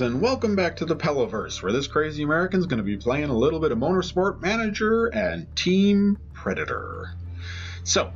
Greetings and welcome back to the Pellaverse, where this crazy American's going to be playing a little bit of Motorsport Manager and Team Preditor. So,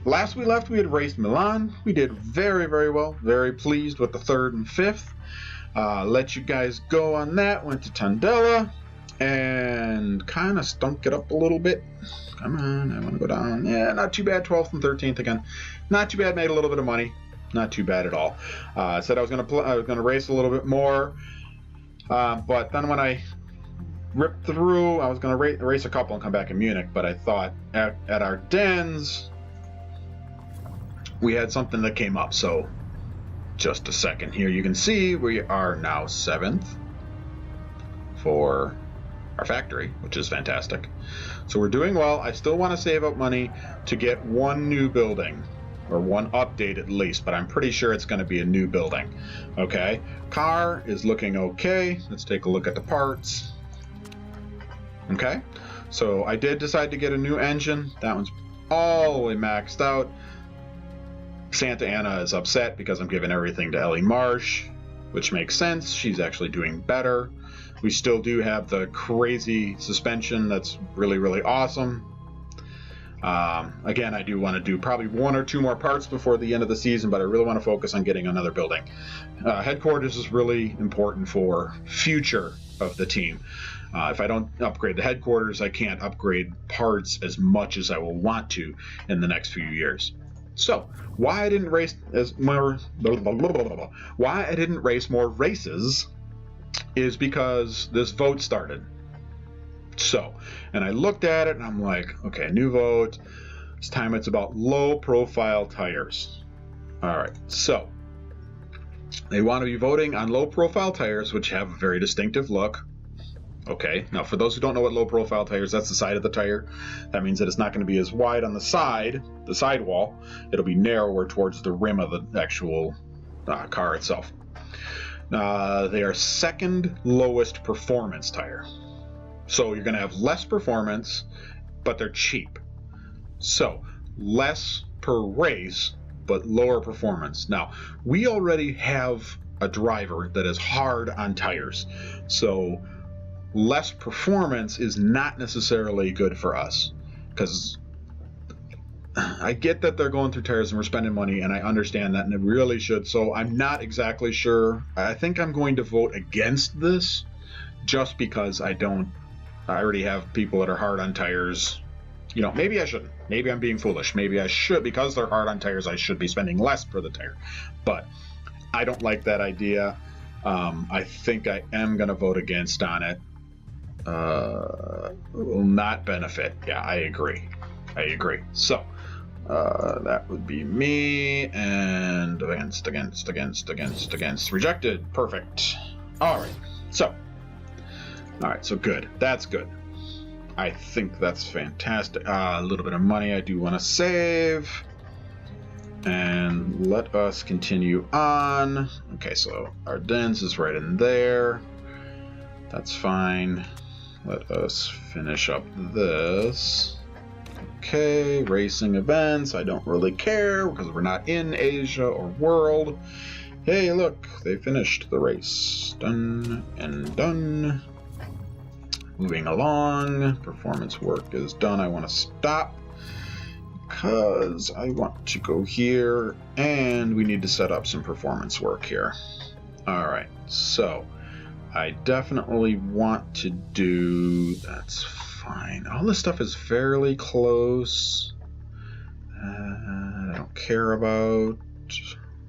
last we left we had raced Milan. We did very well, very pleased with the 3rd and 5th. Let you guys go on that, went to Tondela and kind of stunk it up a little bit. Come on, I want to go down. Yeah, not too bad, 12th and 13th again. Not too bad, made a little bit of money. Not too bad at all. I said I was going to race a little bit more, but then when I ripped through, I was going to race a couple and come back in Munich. But I thought at Ardennes we had something that came up. So just a second here, you can see we are now 7th for our factory, which is fantastic. So we're doing well. I still want to save up money to get one new building. Or one update at least, but I'm pretty sure it's going to be a new building. Okay, car is looking okay. Let's take a look at the parts. Okay, so I did decide to get a new engine. That one's all the way maxed out. Santa Ana is upset because I'm giving everything to Ellie Marsh, which makes sense. She's actually doing better. We still do have the crazy suspension that's really awesome. Again, I do want to do probably 1 or 2 more parts before the end of the season, but I really want to focus on getting another building. Headquarters is really important for future of the team. If I don't upgrade the headquarters, I can't upgrade parts as much as I will want to in the next few years. So, why I didn't race more races is because this vote started. So, and I looked at it and I'm like, okay, new vote. This time it's about low profile tires. All right, so they want to be voting on low profile tires, which have a very distinctive look. Okay, now for those who don't know what low profile tires, that's the side of the tire. That means that it's not going to be as wide on the sidewall. It'll be narrower towards the rim of the actual car itself. They are 2nd lowest performance tire. So you're going to have less performance, but they're cheap. So less per race, but lower performance. Now, we already have a driver that is hard on tires. So less performance is not necessarily good for us. Because I get that they're going through tires and we're spending money, and I understand that, and it really should. So I'm not exactly sure. I think I'm going to vote against this just because I already have people that are hard on tires. You know, maybe I shouldn't. Maybe I'm being foolish. Maybe I should. Because they're hard on tires, I should be spending less per the tire. But I don't like that idea. I think I am going to vote against on it. Will not benefit. Yeah, I agree. So, that would be me. And against. Rejected. Perfect. Alright. Alright, so good. That's good. I think that's fantastic. A little bit of money I do want to save. And let us continue on. Okay, so Ardennes is right in there. That's fine. Let us finish up this. Okay, racing events. I don't really care because we're not in Asia or world. Hey, look, they finished the race. Done and done. Moving along, performance work is done. I want to stop because I want to go here and we need to set up some performance work here. Alright, so I definitely want to do, that's fine. All this stuff is fairly close. I don't care about.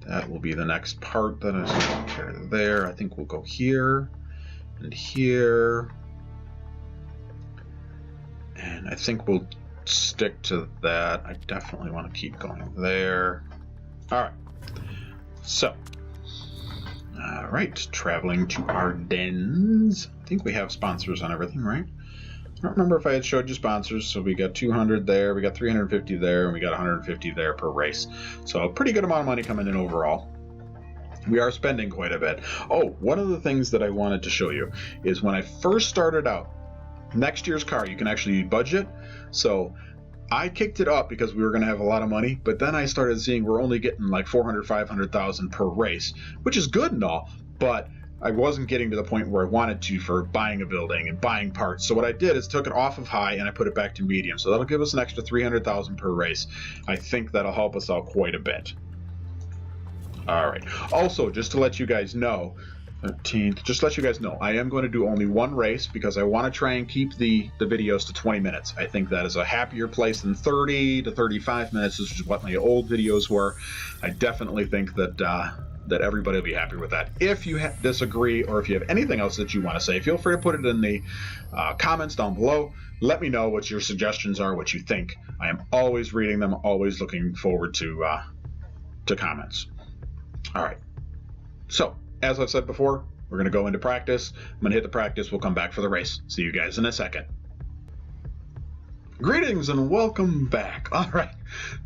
That will be the next part that I don't care there. I think we'll go here and here. And I think we'll stick to that. I definitely want to keep going there. Alright. So. Alright. Traveling to Ardennes. I think we have sponsors on everything, right? I don't remember if I had showed you sponsors. So we got 200 there. We got 350 there. And we got 150 there per race. So a pretty good amount of money coming in overall. We are spending quite a bit. Oh, one of the things that I wanted to show you is when I first started out, next year's car, you can actually budget. So I kicked it up because we were going to have a lot of money, but then I started seeing we're only getting like 400, 500,000 per race, which is good and all, but I wasn't getting to the point where I wanted to for buying a building and buying parts. So what I did is took it off of high and I put it back to medium. So that'll give us an extra 300,000 per race. I think that'll help us out quite a bit. All right. Also, just to let you guys know, 13th, just to let you guys know, I am going to do only one race because I want to try and keep the videos to 20 minutes. I think that is a happier place than 30 to 35 minutes, which is what my old videos were. I definitely think that that everybody will be happy with that. If you disagree or if you have anything else that you want to say, feel free to put it in the comments down below. Let me know what your suggestions are, what you think. I am always reading them, always looking forward to comments. All right. So, as I've said before, we're going to go into practice. I'm going to hit the practice. We'll come back for the race. See you guys in a second. Greetings and welcome back. All right,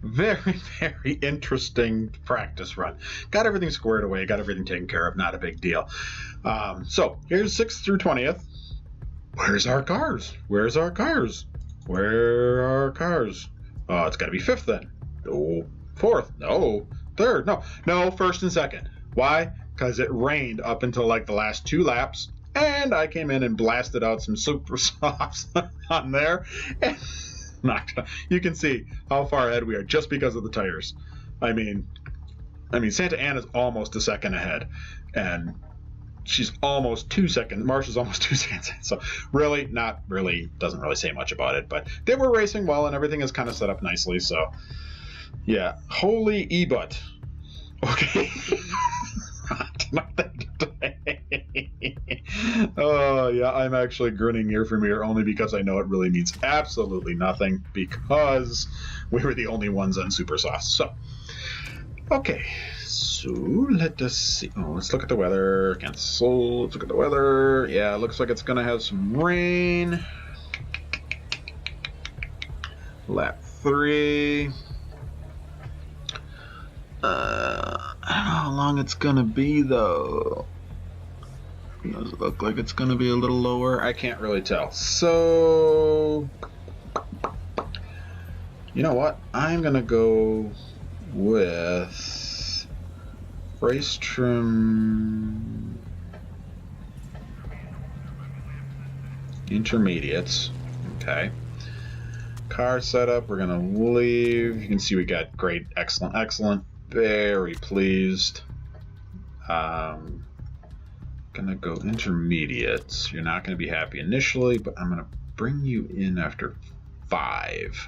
very, very interesting practice run. Got everything squared away, got everything taken care of, not a big deal. So here's 6th through 20th. Where's our cars? Where's our cars? Where are our cars? Oh, it's got to be 5th then. No, 4th. No, 3rd. No, 1st and 2nd. Why? Because it rained up until like the last 2 laps. And I came in and blasted out some super softs on there. And you can see how far ahead we are just because of the tires. I mean, Santa Ana's almost a second ahead. And she's almost 2 seconds. Marsha's almost 2 seconds. So really, doesn't really say much about it. But they were racing well and everything is kind of set up nicely. So, yeah. Holy e-butt. Okay. Oh yeah, I'm actually grinning ear from ear only because I know it really means absolutely nothing because we were the only ones on Super Soft. So, okay, so let us see. Oh, let's look at the weather. Cancel. Let's look at the weather. Yeah, it looks like it's gonna have some rain. Lap 3. I don't know how long it's gonna be though. Does it look like it's gonna be a little lower? I can't really tell. So, you know what? I'm gonna go with race trim intermediates. Okay. Car setup, we're gonna leave. You can see we got great, excellent, excellent. Very pleased. Gonna go intermediates. You're not gonna be happy initially, but I'm gonna bring you in after 5.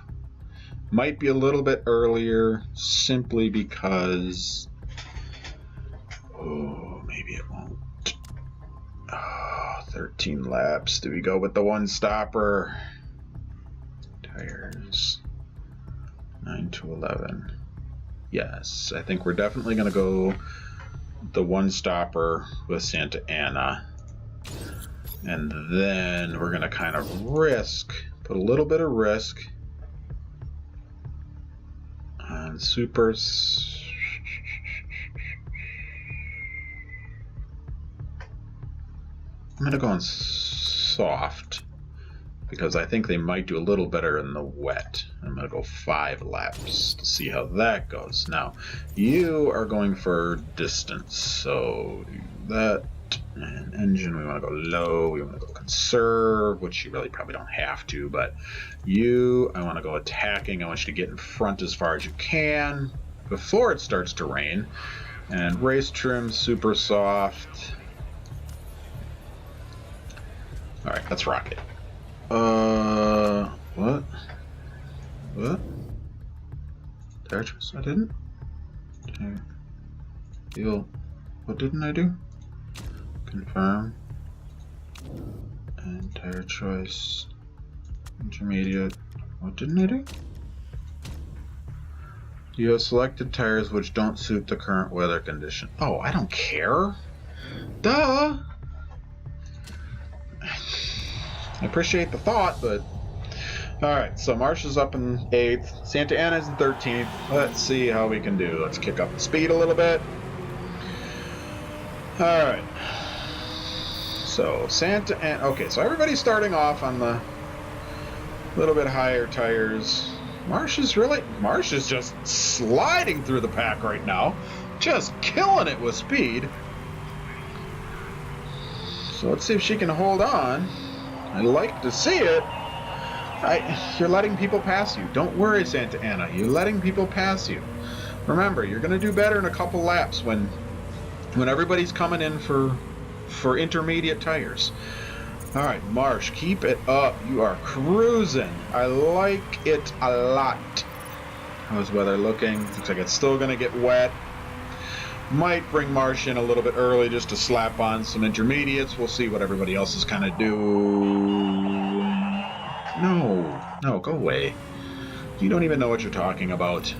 Might be a little bit earlier, simply because. Oh, maybe it won't. Oh, 13 laps. Do we go with the one stopper? Tires 9 to 11. Yes, I think we're definitely going to go the one stopper with Santa Ana. And then we're going to kind of put a little bit of risk on supers. I'm going to go on soft because I think they might do a little better in the wet. I'm going to go 5 laps to see how that goes. Now, you are going for distance, so do that. And engine, we want to go low. We want to go conserve, which you really probably don't have to, but I want to go attacking. I want you to get in front as far as you can before it starts to rain. And race trim, super soft. All right, let's rock it. What? Tire choice? I didn't? What didn't I do? Confirm. And tire choice. Intermediate. What didn't I do? You have selected tires which don't suit the current weather condition. Oh, I don't care. Duh! I appreciate the thought, but alright, so Marsha's up in 8th, Santa Ana's in 13th. Let's see how we can do. Let's kick up the speed a little bit. Alright. So Santa Ana, okay, so everybody's starting off on the little bit higher tires. Marsha's just sliding through the pack right now. Just killing it with speed. So let's see if she can hold on. I'd like to see it. You're letting people pass you. Don't worry, Santa Ana. You're letting people pass you. Remember, you're going to do better in a couple laps when everybody's coming in for intermediate tires. All right, Marsh, keep it up. You are cruising. I like it a lot. How's weather looking? Looks like it's still going to get wet. Might bring Marsh in a little bit early just to slap on some intermediates. We'll see what everybody else is kind of doing. No, go away. You don't even know what you're talking about.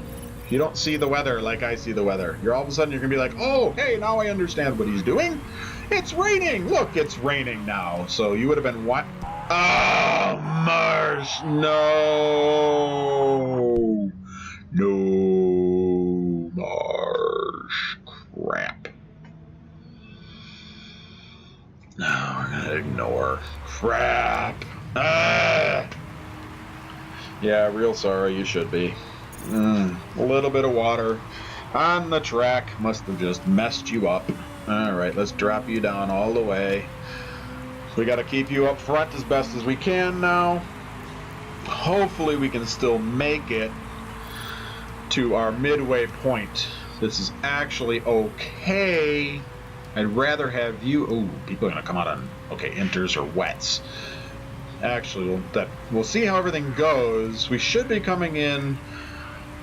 You don't see the weather like I see the weather. You're all of a sudden you're going to be like, oh, hey, now I understand what he's doing. It's raining. Look, it's raining now. So you would have been what? Oh, Marsh, no. No, Marsh. Crap. No, we're going to ignore. Crap. Yeah, real sorry, you should be. A little bit of water on the track must have just messed you up. Alright, let's drop you down all the way. We got to keep you up front as best as we can now. Hopefully we can still make it to our midway point. This is actually okay. I'd rather have you... Oh, people are going to come out on, okay, inters or wets. Actually, we'll see how everything goes. We should be coming in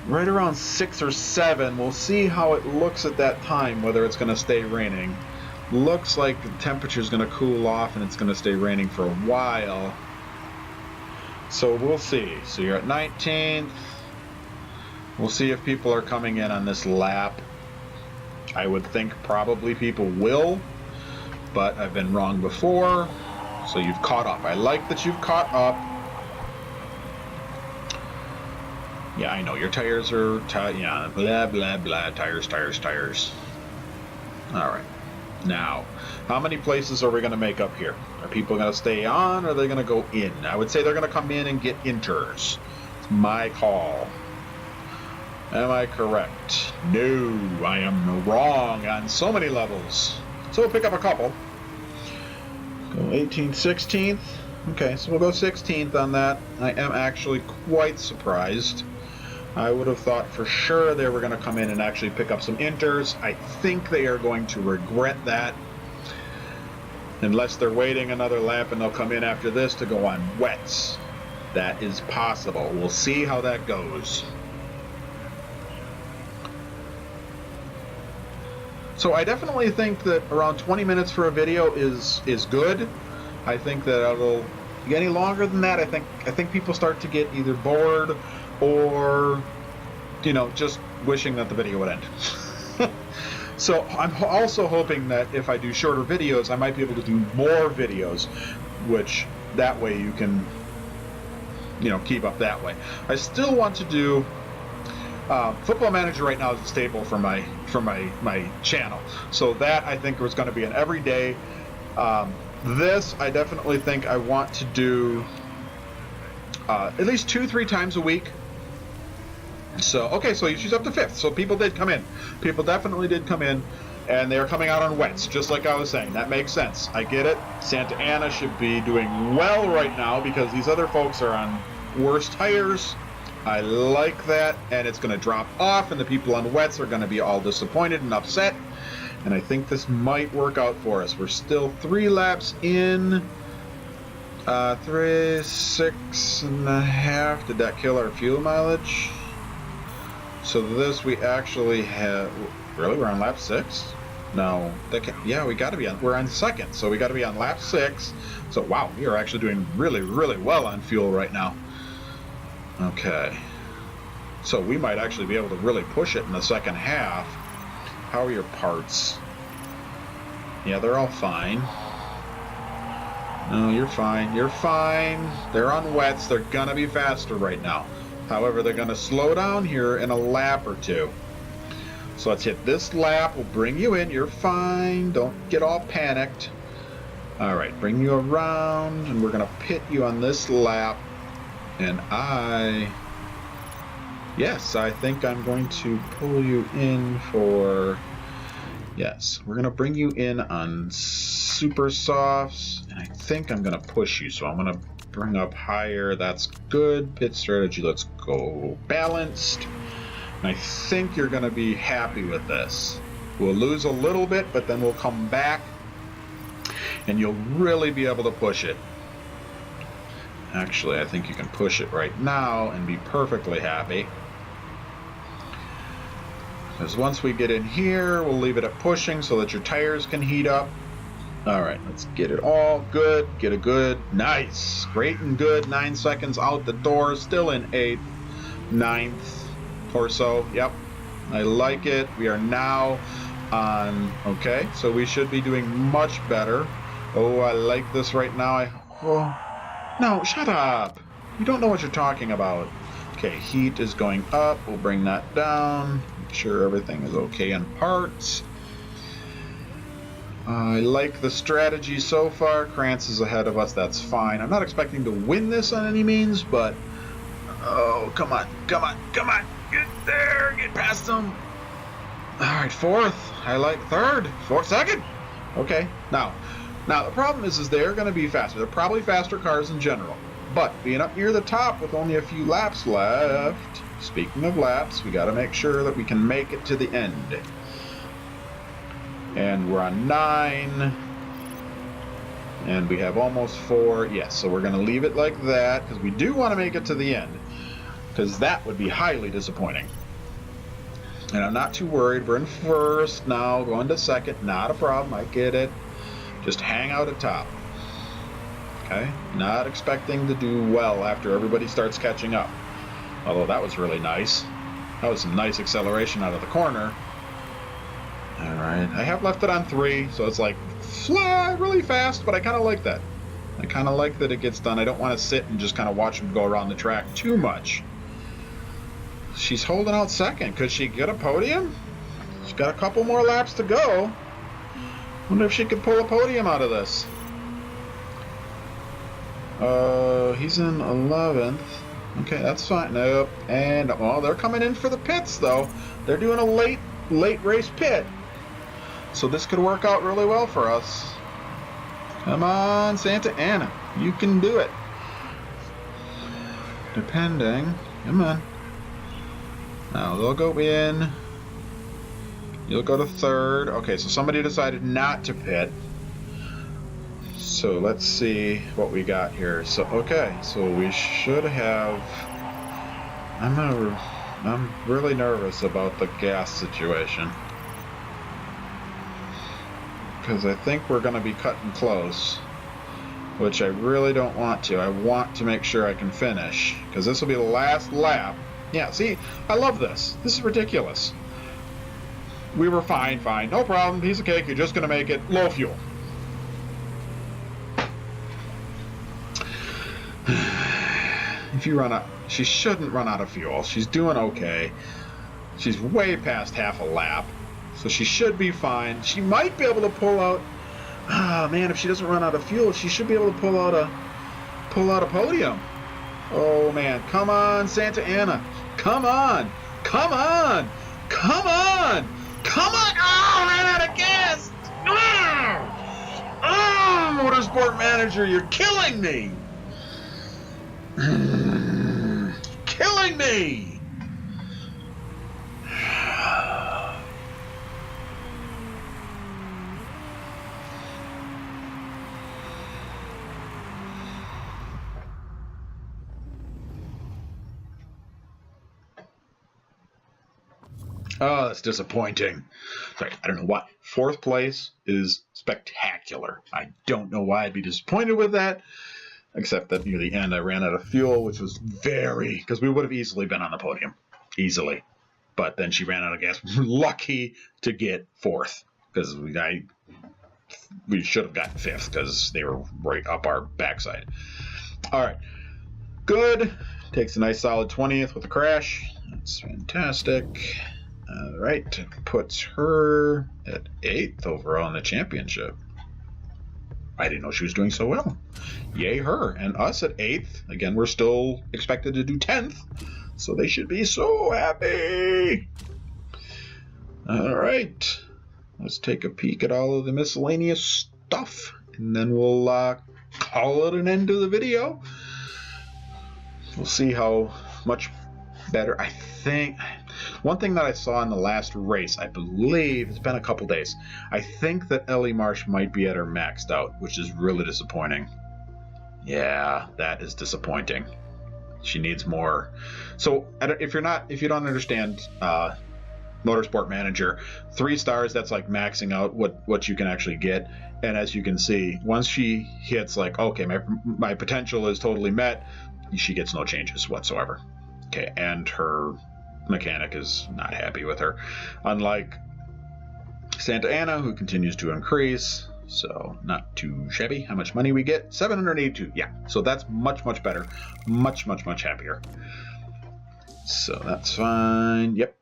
right around 6 or 7. We'll see how it looks at that time, whether it's going to stay raining. Looks like the temperature's going to cool off and it's going to stay raining for a while. So we'll see. So you're at 19th. We'll see if people are coming in on this lap. I would think probably people will, but I've been wrong before. So you've caught up. I like that you've caught up. Yeah, I know. Your tires are... yeah, blah, blah, blah. Tires. Alright. Now, how many places are we going to make up here? Are people going to stay on, or are they going to go in? I would say they're going to come in and get inters. It's my call. Am I correct? No, I am wrong on so many levels. So we'll pick up a couple. Go 18th, 16th. Okay, so we'll go 16th on that. I am actually quite surprised. I would have thought for sure they were going to come in and actually pick up some inters. I think they are going to regret that. Unless they're waiting another lap and they'll come in after this to go on wets. That is possible. We'll see how that goes. So I definitely think that around 20 minutes for a video is good. I think that it'll get any longer than that. I think people start to get either bored or, you know, just wishing that the video would end. So I'm also hoping that if I do shorter videos, I might be able to do more videos, which that way you can, you know, keep up that way. I still want to do Football Manager right now is a staple for my channel. So that I think was going to be an everyday. This I definitely think I want to do at least 2-3 times a week. So okay, so she's up to 5th. So people did come in. People definitely did come in, and they're coming out on wets, just like I was saying. That makes sense. I get it. Santa Ana should be doing well right now because these other folks are on worse tires. I like that, and it's going to drop off, and the people on wets are going to be all disappointed and upset, and I think this might work out for us. We're still 3 laps in, 6.5. Did that kill our fuel mileage? So this we actually have, really, we're on lap 6? No, yeah, we got to be on, we're on 2nd, so we got to be on lap 6. So wow, we are actually doing really, really well on fuel right now. Okay, so we might actually be able to really push it in the second half. How are your parts? Yeah, they're all fine. No, you're fine. You're fine. They're on wets. They're gonna be faster right now. However, they're gonna slow down here in a lap or 2. So let's hit this lap. We'll bring you in. You're fine. Don't get all panicked. All right, bring you around, and we're gonna pit you on this lap. And yes, I think I'm going to pull you in for, Yes, we're going to bring you in on super softs, and I think I'm going to push you, so I'm going to bring up higher. That's good. Pit strategy, let's go balanced. And I think you're going to be happy with this. We'll lose a little bit, but then we'll come back, and you'll really be able to push it. Actually, I think you can push it right now and be perfectly happy. Because once we get in here, we'll leave it at pushing so that your tires can heat up. All right, let's get it all good. Get a good, nice, great and good. 9 seconds out the door, still in 8th, 9th or so. Yep, I like it. We are now on, okay, so we should be doing much better. Oh, I like this right now. No, shut up. You don't know what you're talking about. Okay, heat is going up. We'll bring that down. Make sure everything is okay in parts. I like the strategy so far. Krantz is ahead of us. That's fine. I'm not expecting to win this on any means, but... Oh, come on. Come on. Come on. Get there. Get past them. All right, 4th. I like 3rd. 4th, 2nd. Okay, now the problem is they're going to be faster. They're probably faster cars in general. But being up near the top with only a few laps left, speaking of laps, we got to make sure that we can make it to the end. And we're on 9. And we have almost 4. Yes, so we're going to leave it like that because we do want to make it to the end. Because that would be highly disappointing. And I'm not too worried. We're in 1st now, going to 2nd. Not a problem. I get it. Just hang out at top. Okay? Not expecting to do well after everybody starts catching up. Although that was really nice. That was some nice acceleration out of the corner. Alright. I have left it on 3, so it's like fly really fast, but I kind of like that. I kind of like that it gets done. I don't want to sit and just kind of watch them go around the track too much. She's holding out 2nd. Could she get a podium? She's got a couple more laps to go. Wonder if she could pull a podium out of this. He's in 11th. Okay, that's fine. Nope. And, well, they're coming in for the pits, though. They're doing a late race pit. So this could work out really well for us. Come on, Santa Ana. You can do it. Depending. Come on. Now, they'll go in. You'll go to 3rd. Okay, so somebody decided not to pit. So let's see what we got here. So, okay, so we should have... I'm really nervous about the gas situation. Because I think we're going to be cutting close. Which I really don't want to. I want to make sure I can finish. Because this will be the last lap. Yeah, see, I love this. This is ridiculous. We were fine, no problem, piece of cake, you're just going to make it low fuel. If you run out, she shouldn't run out of fuel. She's doing okay. She's way past half a lap, so she should be fine. She might be able to pull out, man, if she doesn't run out of fuel, she should be able to pull out a podium. Oh man, come on, Santa Ana. Come on! Come on! Come on! Come on! Oh, ran out of gas! Oh, Motorsport Manager, you're killing me! Killing me! Oh, that's disappointing. Sorry, I don't know why. 4th place is spectacular. I don't know why I'd be disappointed with that, except that near the end I ran out of fuel, which was because we would have easily been on the podium. Easily. But then she ran out of gas. We're lucky to get 4th, because we should have gotten 5th, because they were right up our backside. All right. Good. Takes a nice solid 20th with a crash. That's fantastic. All right, puts her at 8th overall in the championship. I didn't know she was doing so well. Yay her. And us at 8th. Again, we're still expected to do 10th, so they should be so happy. All right. let's take a peek at all of the miscellaneous stuff, and then we'll call it an end to the video. We'll see how much better. I think one thing that I saw in the last race, I believe it's been a couple days, I think that Ellie Marsh might be at her maxed out, which is really disappointing. Yeah, that is disappointing. She needs more. So if you don't understand Motorsport Manager, 3 stars, that's like maxing out what you can actually get. And as you can see, once she hits like, okay, my potential is totally met, she gets no changes whatsoever. Okay, and her mechanic is not happy with her. Unlike Santa Ana, who continues to increase, so not too shabby. How much money we get? 782. Yeah, so that's much, much better. Much, much, much happier. So that's fine. Yep.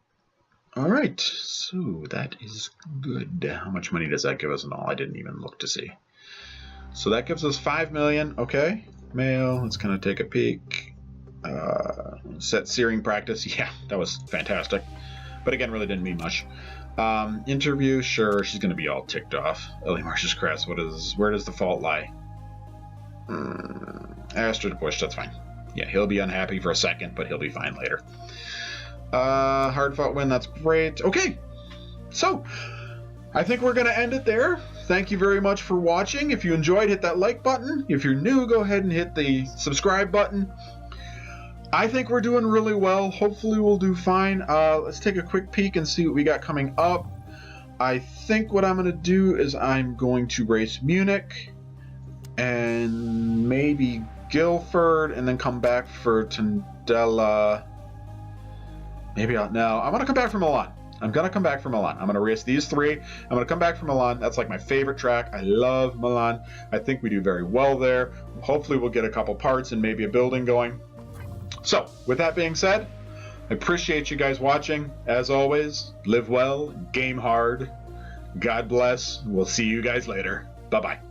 All right, so that is good. How much money does that give us in all? I didn't even look to see. So that gives us 5 million. Okay, mail. Let's kind of take a peek. Set searing practice. Yeah, that was fantastic. But again, really didn't mean much. Interview, sure, she's going to be all ticked off. Ellie Marsh's crest. Where does the fault lie? Astra Bush, that's fine. Yeah, he'll be unhappy for a second, but he'll be fine later. Hard fought win, that's great. Okay, so I think we're going to end it there. Thank you very much for watching. If you enjoyed, hit that like button. If you're new, go ahead and hit the subscribe button. I think we're doing really well. Hopefully we'll do fine. Let's take a quick peek and see what we got coming up. I think what I'm going to do is I'm going to race Munich and maybe Guilford and then come back for Tondela. Maybe I'm going to come back from Milan. I'm going to race these 3. I'm going to come back from Milan. That's like my favorite track. I love Milan. I think we do very well there. Hopefully we'll get a couple parts and maybe a building going. So, with that being said, I appreciate you guys watching. As always, live well, game hard. God bless. We'll see you guys later. Bye-bye.